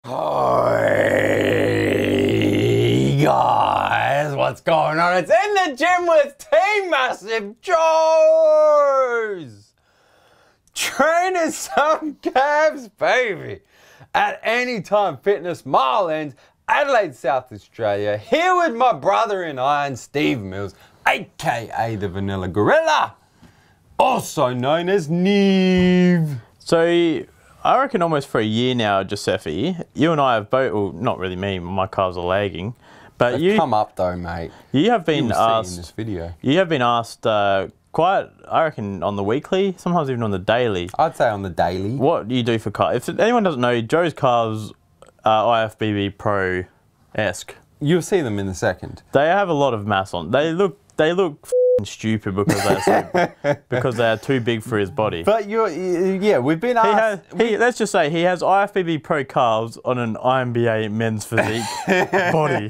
Hey guys, what's going on? It's In the Gym with Team MassiveJoes! Training some calves, baby! At Anytime Fitness, Marlins, Adelaide, South Australia, here with my brother in iron, Steve Mills, aka the Vanilla Gorilla, also known as Neve. So, I reckon almost for a year now, Giuseppe, you and I have both, well, not really me, my calves are lagging, but you come up though, mate. You have been asked in this video. You have been asked quite, I reckon, on the weekly, sometimes even on the daily. I'd say on the daily. What do you do for calves? If anyone doesn't know, Joe's calves are IFBB Pro-esque. You'll see them in a second. They have a lot of mass on. They look stupid because they are too big for his body. But yeah, we've been asked. Let's just say he has IFBB Pro calves on an INBA men's physique body.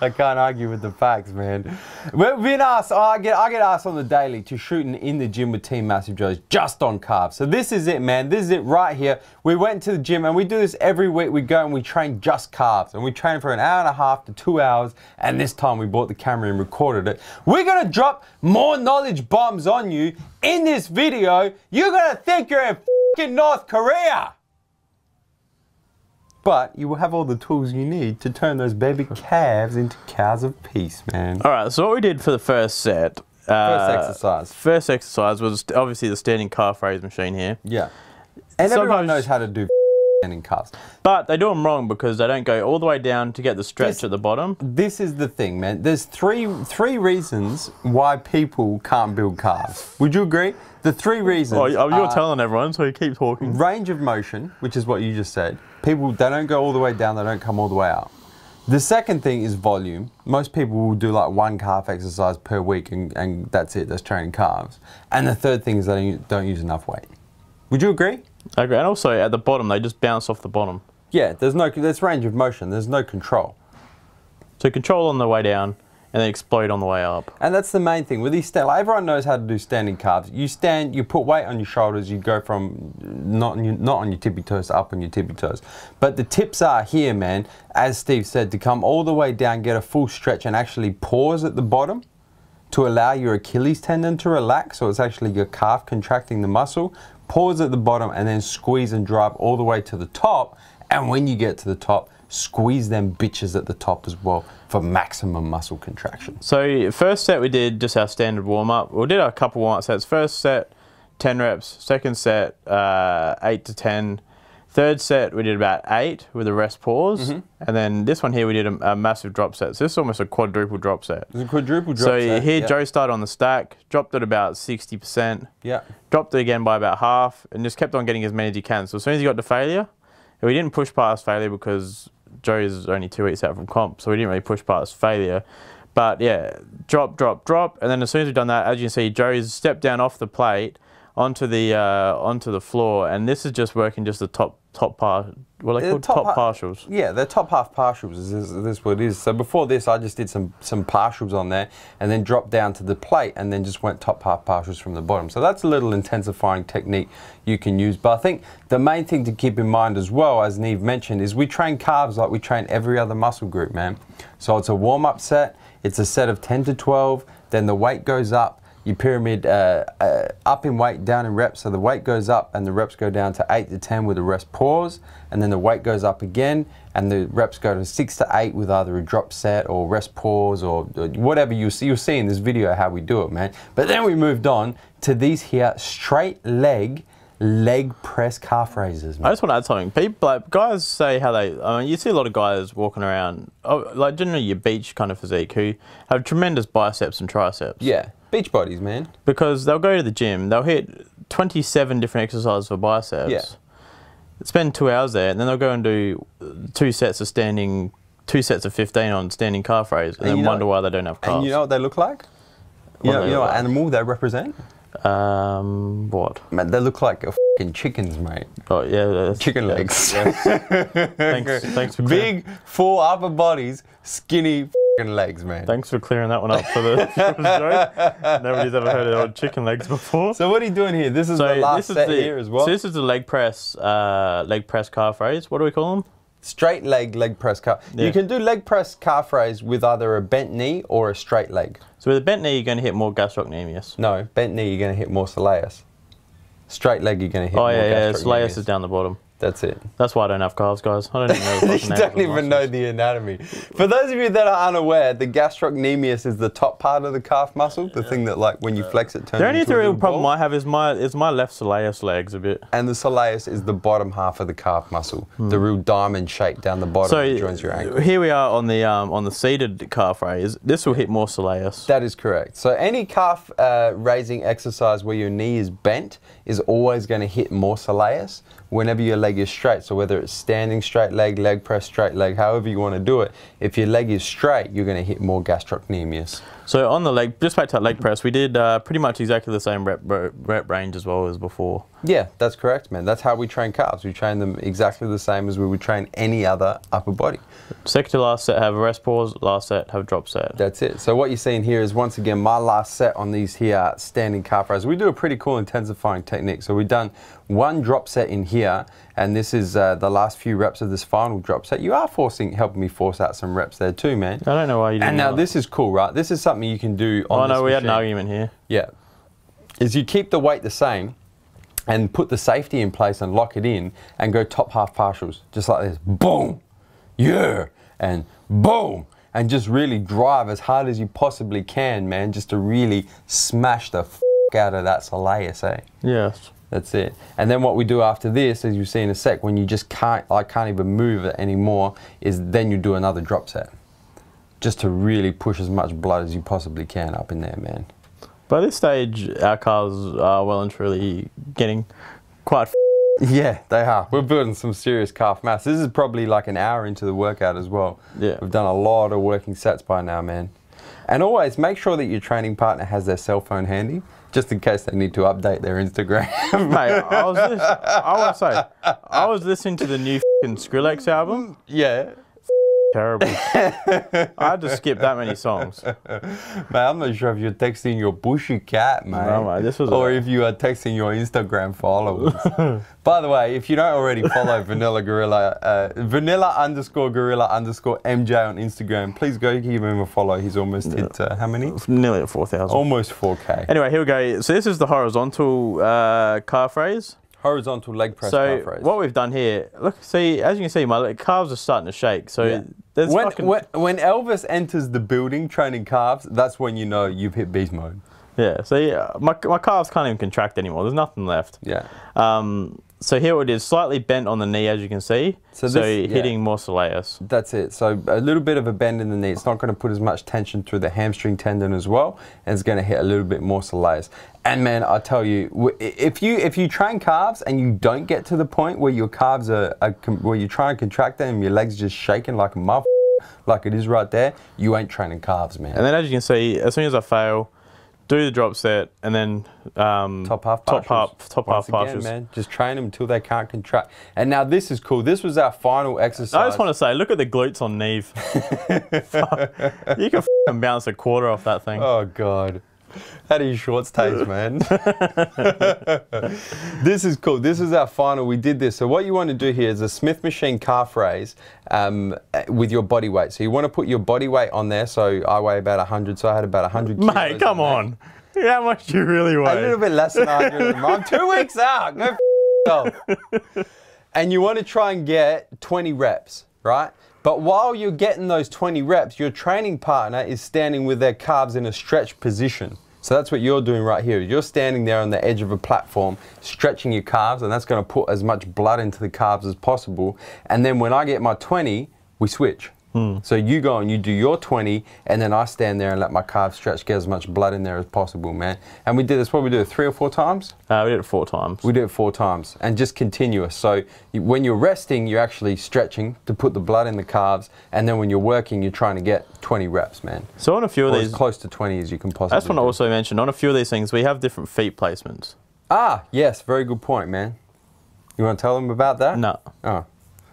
I can't argue with the facts, man. We've been asked. I get asked on the daily to shoot in the gym with Team MassiveJoes just on calves. So this is it, man. This is it right here. We went to the gym and we do this every week. We go and we train just calves, and we train for an hour and a half to 2 hours. And this time we bought the camera and recorded it. We're gonna drop more knowledge bombs on you in this video. You're gonna think you're in fucking North Korea, but you will have all the tools you need to turn those baby calves into cows of peace, man. All right, so what we did for the first set, first exercise was obviously the standing calf raise machine here. Yeah, and everyone knows how to do standing calves, but they do them wrong because they don't go all the way down to get the stretch at the bottom. This is the thing, man. There's three reasons why people can't build calves. Would you agree? The three reasons. Oh, you're telling everyone, so you keep talking. Range of motion, which is what you just said. People, they don't go all the way down, they don't come all the way out. The second thing is volume. Most people will do like one calf exercise per week and that's it, that's training calves. And the third thing is they don't use enough weight. Would you agree? I agree, and also at the bottom, they just bounce off the bottom. Yeah, there's range of motion, there's no control. So control on the way down, and then explode on the way up. And that's the main thing. With these like everyone knows how to do standing calves. You stand, you put weight on your shoulders, you go from not on your tippy toes to up on your tippy toes. But the tips are here, man, as Steve said, to come all the way down, get a full stretch, and actually pause at the bottom to allow your Achilles tendon to relax, so it's actually your calf contracting the muscle. Pause at the bottom and then squeeze and drive all the way to the top. And when you get to the top, squeeze them bitches at the top as well for maximum muscle contraction. So first set we did just our standard warm-up. We did a couple warm-up sets. First set, 10 reps. Second set, 8 to 10. Third set we did about 8 with a rest pause. And then this one here we did a massive drop set. So this is almost a quadruple drop set. It's a quadruple drop set. So here Joe started on the stack, dropped it about 60%. Yeah. Dropped it again by about half and just kept on getting as many as he can. So as soon as he got to failure, we didn't push past failure because Joe's only 2 weeks out from comp, so we didn't really push past failure. But yeah, drop, drop, drop. And then as soon as we've done that, as you can see, Joe's stepped down off the plate onto the floor, and this is just working just the top part. What are they called? Top partials. Yeah, they're top half partials. Is this what it is? So before this, I just did some partials on there, and then dropped down to the plate, and then just went top half partials from the bottom. So that's a little intensifying technique you can use. But I think the main thing to keep in mind as well, as Neve mentioned, is we train calves like we train every other muscle group, man. So it's a warm-up set. It's a set of 10 to 12. Then the weight goes up. You pyramid up in weight, down in reps, so the weight goes up and the reps go down to 8 to 10 with a rest pause, and then the weight goes up again and the reps go to 6 to 8 with either a drop set or rest pause or whatever you'll see in this video how we do it, man. But then we moved on to these here straight leg press calf raises, man. I just want to add something. People, like, guys say how they, I mean, you see a lot of guys walking around, like generally your beach kind of physique, who have tremendous biceps and triceps. Yeah. Beach bodies, man. Because they'll go to the gym, they'll hit 27 different exercises for biceps. Yeah. Spend 2 hours there, and then they'll go and do 2 sets of 15 on standing calf raise, and then wonder why they don't have calves. And you know what they look like? You know what animal they represent? What? Man, they look like fucking chickens, mate. Oh yeah, chicken legs. Thanks for big, full upper bodies, skinny legs, man. Thanks for clearing that one up for the joke. Nobody's ever heard of old chicken legs before. So what are you doing here? This is the last set here as well. So this is the leg press calf raise. What do we call them? Straight leg press calf. Yeah. You can do leg press calf raise with either a bent knee or a straight leg. So with a bent knee, you're going to hit more gastrocnemius. No, bent knee, you're going to hit more soleus. Straight leg, you're going to hit more gastrocnemius. Soleus is down the bottom. That's it. That's why I don't have calves, guys. I don't even know the You don't even know the anatomy. For those of you that are unaware, the gastrocnemius is the top part of the calf muscle, the thing that, like, when you flex it, turns the only into a real little problem ball. I have is my left soleus legs a bit. And the soleus is the bottom half of the calf muscle, the real diamond shape down the bottom that joins your ankle. Here we are on the seated calf raise. This will hit more soleus. That is correct. So any calf raising exercise where your knee is bent is always going to hit more soleus whenever your leg is straight. So whether it's standing straight leg press straight leg, however you want to do it, if your leg is straight, you're going to hit more gastrocnemius. So on the leg, just back to that leg press, we did pretty much exactly the same rep range as well as before. Yeah, that's correct, man. That's how we train calves. We train them exactly the same as we would train any other upper body. Second to last set have a rest pause, last set have a drop set. That's it. So what you're seeing here is, once again, my last set on these here standing calf raises. We do a pretty cool intensifying technique. So we've done one drop set in here, and this is the last few reps of this final drop set. You are helping me force out some reps there too, man. I don't know why you didn't. And now this is cool, right? This is something you can do on this we had an machine. argument here. Yeah. Is you keep the weight the same and put the safety in place and lock it in and go top half partials, just like this. Boom. Yeah. And boom. And just really drive as hard as you possibly can, man, just to really smash the out of that soleus, eh? Yes. That's it. And then what we do after this, as you see in a sec, when you just can't even move it anymore, is then you do another drop set. Just to really push as much blood as you possibly can up in there, man. By this stage, our calves are well and truly getting quite yeah, they are. We're building some serious calf mass. This is probably like an hour into the workout as well. Yeah. We've done a lot of working sets by now, man. And always make sure that your training partner has their cell phone handy, just in case they need to update their Instagram. Mate, I was listening to the new Skrillex album. Yeah. Terrible. I had to skip that many songs. Man, I'm not sure if you're texting your bushy cat, man. No, mate, this was or if you are texting your Instagram followers. By the way, if you don't already follow Vanilla Gorilla, Vanilla_Gorilla_MJ on Instagram, please go give him a follow. He's almost hit, how many? Nearly at 4,000. Almost 4K. Anyway, here we go. So this is the horizontal calf raise. Horizontal leg press calf raise. What we've done here, look, see, as you can see, my calves are starting to shake. So there's when Elvis enters the building training calves, that's when you know you've hit beast mode. Yeah, so my calves can't even contract anymore. There's nothing left. Yeah. So here it is, slightly bent on the knee, as you can see. So hitting more soleus. That's it. So a little bit of a bend in the knee. It's not going to put as much tension through the hamstring tendon as well, and it's going to hit a little bit more soleus. And man, I tell you, if you train calves and you don't get to the point where your calves where you're trying to contract them and your legs just shaking like a muff, like it is right there, you ain't training calves, man. And then, as you can see, as soon as I fail, do the drop set, and then top half partials, man. Just train them until they can't contract. And now this is cool. This was our final exercise. I just want to say, look at the glutes on Neve. You can f***ing bounce a quarter off that thing. Oh God. How do your shorts taste, man? This is cool. This is our final. We did this. So what you want to do here is a Smith machine calf raise with your body weight. So you want to put your body weight on there. So I weigh about 100. So I had about 100 kilos. Mate, come on. How much do you really weigh? A little bit less than 100. I'm 2 weeks out. Go f yourself. And you want to try and get 20 reps, right? But while you're getting those 20 reps, your training partner is standing with their calves in a stretch position. So that's what you're doing right here. You're standing there on the edge of a platform, stretching your calves, and that's going to put as much blood into the calves as possible. And then when I get my 20, we switch. So you go and you do your 20, and then I stand there and let my calves stretch, get as much blood in there as possible, man. And we did this, what we do it 3 or 4 times? We did it 4 times. We did it 4 times, and just continuous. So when you're resting, you're actually stretching to put the blood in the calves, and then when you're working, you're trying to get 20 reps, man. So on a few of these, as close to 20 as you can possibly. I just want to also mention, on a few of these things, we have different feet placements. Ah, yes, very good point, man. You want to tell them about that? No. Oh.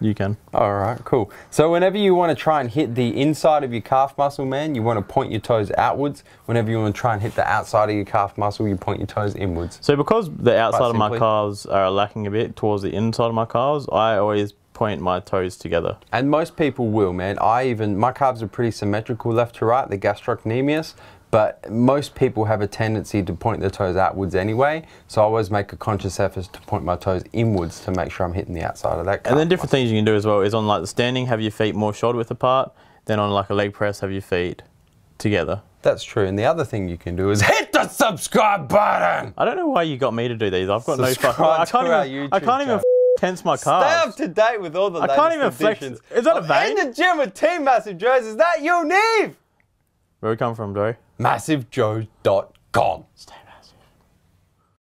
You can. All right, cool. So whenever you want to try and hit the inside of your calf muscle, man, you want to point your toes outwards. Whenever you want to try and hit the outside of your calf muscle, you point your toes inwards. So because the outside of my simply. calves are lacking a bit towards the inside of my calves, I always point my toes together. And most people will, man. My calves are pretty symmetrical left to right, the gastrocnemius, but most people have a tendency to point their toes outwards anyway, so I always make a conscious effort to point my toes inwards to make sure I'm hitting the outside of that calf. And then different things you can do as well is on like the standing, have your feet more shoulder width apart, then on like a leg press, have your feet together. That's true, and the other thing you can do is hit the subscribe button! I don't know why you got me to do these. I've got Subscribe no fucking... I can't even tense my calves. Stay up to date with all the latest can't even flex. editions. Is that a vein? In the gym with Team MassiveJoes, is that you, Neve? Where we come from, Joe? MassiveJoes.com.